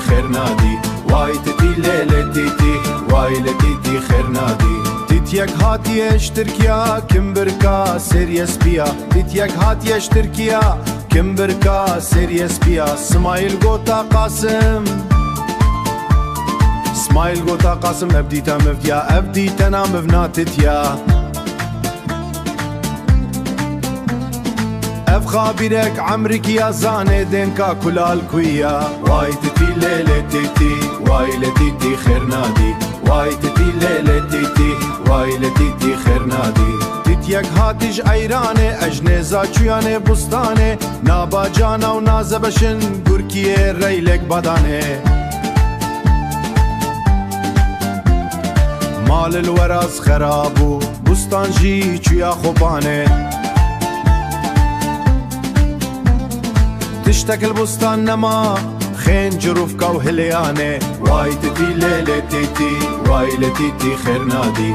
خير نادي واي تتي ليلة تيتي واي لتيتي خير نادي تيتيك هاتي اشتركيا كم بركا سيريس بيا تيتيك هاتي اشتركيا كم بركا سيريس بيا سمايل قوتا قاسم سمايل قوتا قاسم ابديتا مفديا ابديتنا مفناتتيا اف خابرك عمرك يا زاني دينكا كلال كويا واي تتي ليلة تيتي واي لتيتي خير نادي واي تتي ليلة تيتي واي لتيتي خير نادي تيتيك هاتج ايراني اجنيزا چوياني بستاني نابا جانا و نازبشن گركيه ريلك بداني مال الوراز خرابو بستان جي چويا خوباني تشتك البستان نما خين جروفكا وهلياني واي تتي ليلة تيتي واي لتيتي خير نادي